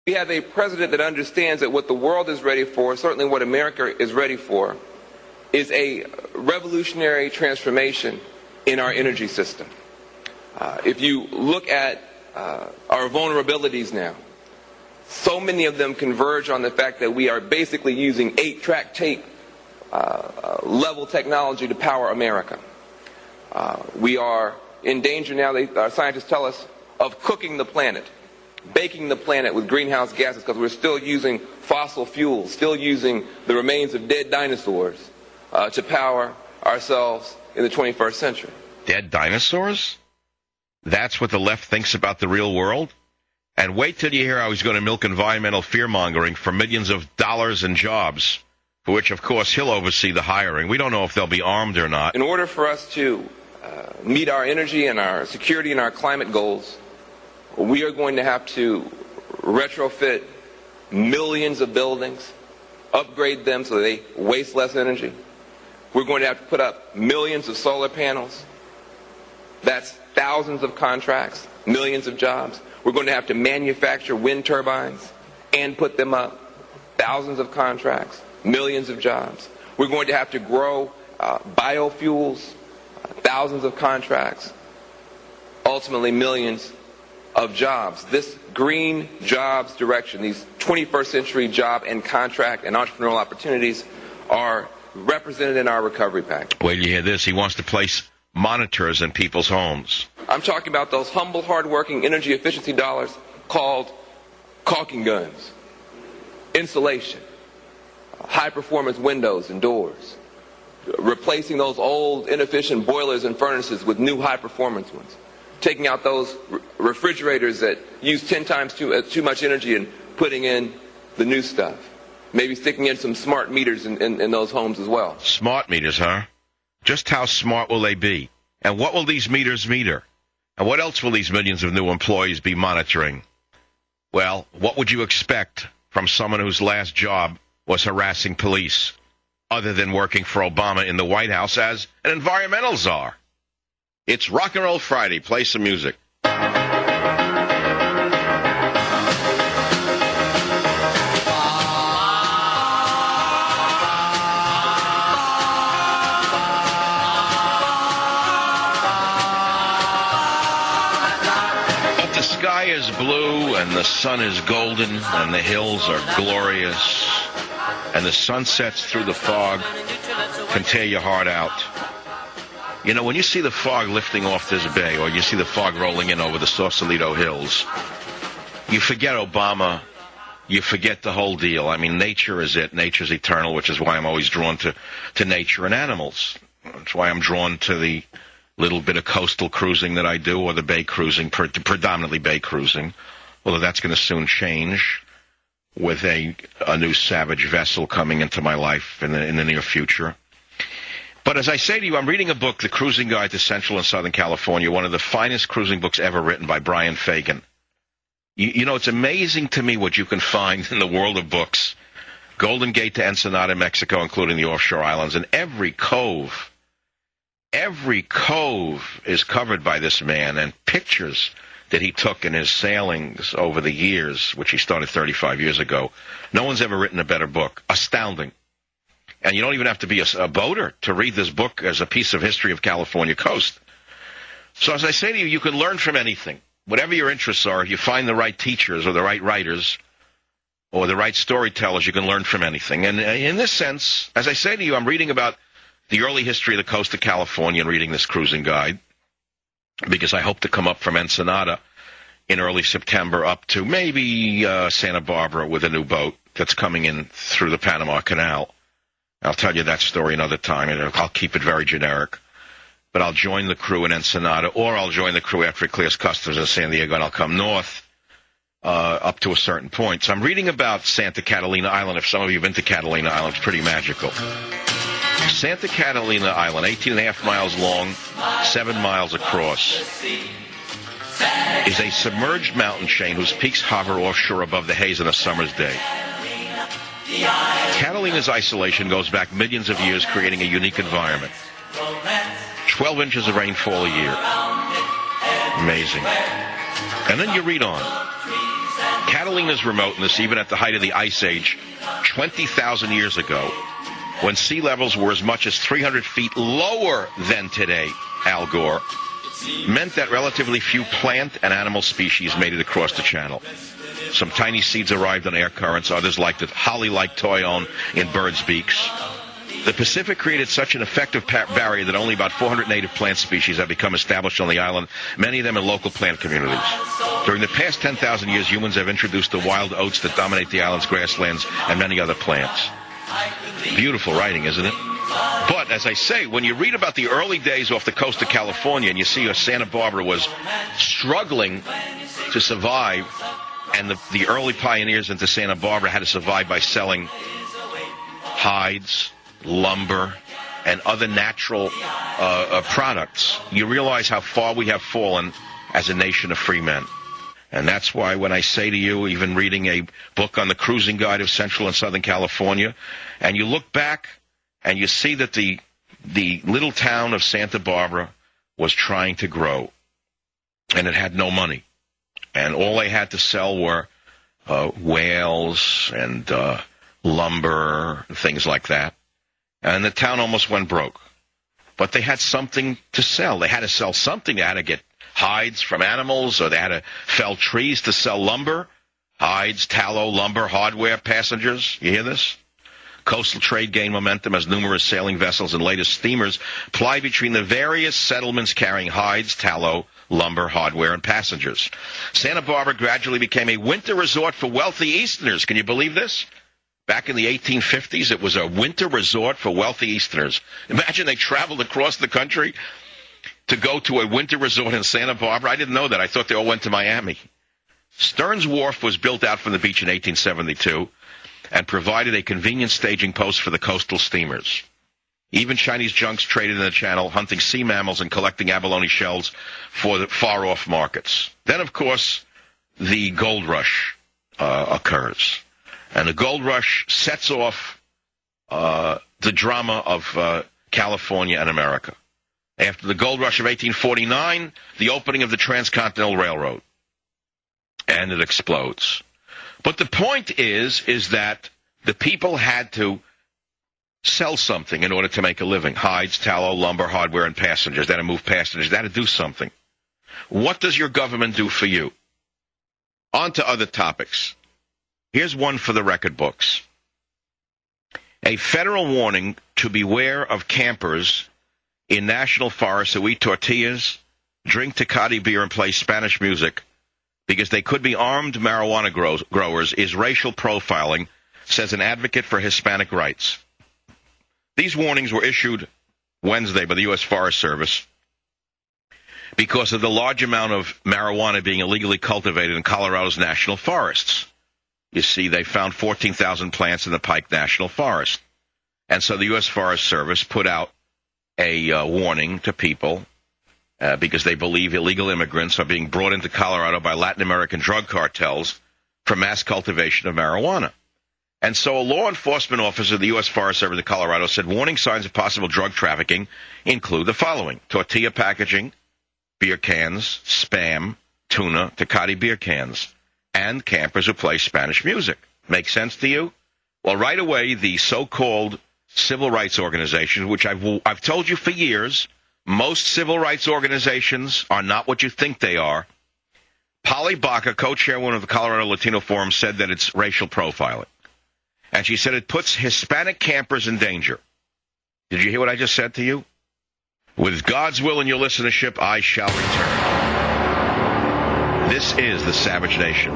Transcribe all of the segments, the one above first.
We have a president that understands that what the world is ready for, certainly what America is ready for, is a revolutionary transformation in our energy system. If you look at our vulnerabilities now, so many of them converge on the fact that we are basically using 8-track tape level technology to power America. We are in danger now, our scientists tell us, of cooking the planet, baking the planet with greenhouse gases, because we're still using fossil fuels, still using the remains of dead dinosaurs to power ourselves in the 21st century. Dead dinosaurs? That's what the left thinks about the real world? And wait till you hear how he's going to milk environmental fear-mongering for millions of dollars in jobs, for which, of course, he'll oversee the hiring. We don't know if they'll be armed or not. In order for us to meet our energy and our security and our climate goals, we are going to have to retrofit millions of buildings, upgrade them so they waste less energy. We're going to have to put up millions of solar panels. That's thousands of contracts, millions of jobs. We're going to have to manufacture wind turbines and put them up. Thousands of contracts, millions of jobs. We're going to have to grow biofuels, thousands of contracts, ultimately millions of jobs. This green jobs direction, these 21st century job and contract and entrepreneurial opportunities are represented in our recovery package. Wait till you hear this. He wants to place monitors in people's homes. I'm talking about those humble, hard-working energy efficiency dollars called caulking guns, insulation, high-performance windows and doors, replacing those old, inefficient boilers and furnaces with new high-performance ones, taking out those refrigerators that use 10 times too much energy and putting in the new stuff. Maybe sticking in some smart meters in those homes as well. Smart meters, huh? Just how smart will they be? And what will these meters meter? And what else will these millions of new employees be monitoring? Well, what would you expect from someone whose last job was harassing police, other than working for Obama in the White House as an environmental czar? It's Rock and Roll Friday. Play some music. The sky is blue and the sun is golden and the hills are glorious and the sunsets through the fog can tear your heart out. You know, when you see the fog lifting off this bay or you see the fog rolling in over the Sausalito Hills, you forget Obama, you forget the whole deal. I mean, nature is it. Nature's eternal, which is why I'm always drawn to nature and animals. That's why I'm drawn to the little bit of coastal cruising that I do, or the bay cruising, predominantly bay cruising, although that's going to soon change with a new Savage vessel coming into my life in the near future. But as I say to you, I'm reading a book, The Cruising Guide to Central and Southern California, one of the finest cruising books ever written by Brian Fagan. You know, it's amazing to me what you can find in the world of books. Golden Gate to Ensenada, Mexico, including the offshore islands, and every cove is covered by this man, and pictures that he took in his sailings over the years, which he started 35 years ago. No one's ever written a better book. Astounding. And you don't even have to be a boater to read this book as a piece of history of California coast. So as I say to you, you can learn from anything. Whatever your interests are, if you find the right teachers or the right writers or the right storytellers, you can learn from anything. And in this sense, as I say to you, I'm reading about the early history of the coast of California and reading this cruising guide, because I hope to come up from Ensenada in early September up to maybe Santa Barbara with a new boat that's coming in through the Panama Canal. I'll tell you that story another time, and I'll keep it very generic. But I'll join the crew in Ensenada, or I'll join the crew after it clears customs in San Diego, and I'll come north up to a certain point. So I'm reading about Santa Catalina Island. If some of you have been to Catalina Island, it's pretty magical. Santa Catalina Island, 18.5 miles long, 7 miles across, is a submerged mountain chain whose peaks hover offshore above the haze on a summer's day. Catalina's isolation goes back millions of years, creating a unique environment. 12 inches of rainfall a year. Amazing. And then you read on. Catalina Catalina's remoteness, even at the height of the Ice Age, 20,000 years ago, when sea levels were as much as 300 feet lower than today, Al Gore, meant that relatively few plant and animal species made it across the channel. Some tiny seeds arrived on air currents, others like the holly-like toyon in birds' beaks. The Pacific created such an effective barrier that only about 400 native plant species have become established on the island, many of them in local plant communities. During the past 10,000 years, humans have introduced the wild oats that dominate the island's grasslands and many other plants. Beautiful writing, isn't it? But, as I say, when you read about the early days off the coast of California and you see how Santa Barbara was struggling to survive, and the early pioneers into Santa Barbara had to survive by selling hides, lumber, and other natural products, you realize how far we have fallen as a nation of free men. And that's why when I say to you, even reading a book on the cruising guide of Central and Southern California, and you look back and you see that the little town of Santa Barbara was trying to grow, and it had no money. And all they had to sell were whales and lumber, things like that. And the town almost went broke. But they had something to sell. They had to sell something. They had to get hides from animals, or they had to fell trees to sell lumber. Hides, tallow, lumber, hardware, passengers. You hear this? Coastal trade gained momentum as numerous sailing vessels and latest steamers plied between the various settlements carrying hides, tallow, lumber, hardware, and passengers. Santa Barbara gradually became a winter resort for wealthy Easterners. Can you believe this? Back in the 1850s, it was a winter resort for wealthy Easterners. Imagine they traveled across the country to go to a winter resort in Santa Barbara. I didn't know that. I thought they all went to Miami. Stearns Wharf was built out from the beach in 1872 and provided a convenient staging post for the coastal steamers. Even Chinese junks traded in the channel, hunting sea mammals and collecting abalone shells for the far-off markets. Then, of course, the gold rush occurs. And the gold rush sets off the drama of California and America. After the gold rush of 1849, the opening of the Transcontinental Railroad. And it explodes. But the point is that the people had to sell something in order to make a living. Hides, tallow, lumber, hardware, and passengers. They had to move passengers. They had to do something. What does your government do for you? On to other topics. Here's one for the record books. A federal warning to beware of campers in national forests who eat tortillas, drink Tecate beer, and play Spanish music because they could be armed marijuana growers is racial profiling, says an advocate for Hispanic rights. These warnings were issued Wednesday by the U.S. Forest Service because of the large amount of marijuana being illegally cultivated in Colorado's national forests. You see, they found 14,000 plants in the Pike National Forest. And so the U.S. Forest Service put out a warning to people because they believe illegal immigrants are being brought into Colorado by Latin American drug cartels for mass cultivation of marijuana. And so a law enforcement officer of the U.S. Forest Service of Colorado said warning signs of possible drug trafficking include the following: tortilla packaging, beer cans, Spam, tuna, Tecate beer cans, and campers who play Spanish music. Make sense to you? Well, right away, the so-called civil rights organizations, which I've told you for years, most civil rights organizations are not what you think they are. Polly Baca, co-chairwoman of the Colorado Latino Forum, said that it's racial profiling. And she said it puts Hispanic campers in danger. Did you hear what I just said to you? With God's will and your listenership, I shall return. This is the Savage Nation.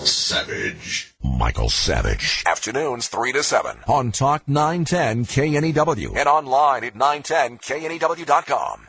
Savage. Michael Savage. Afternoons 3 to 7 on Talk 910 KNEW and online at 910KNEW.com.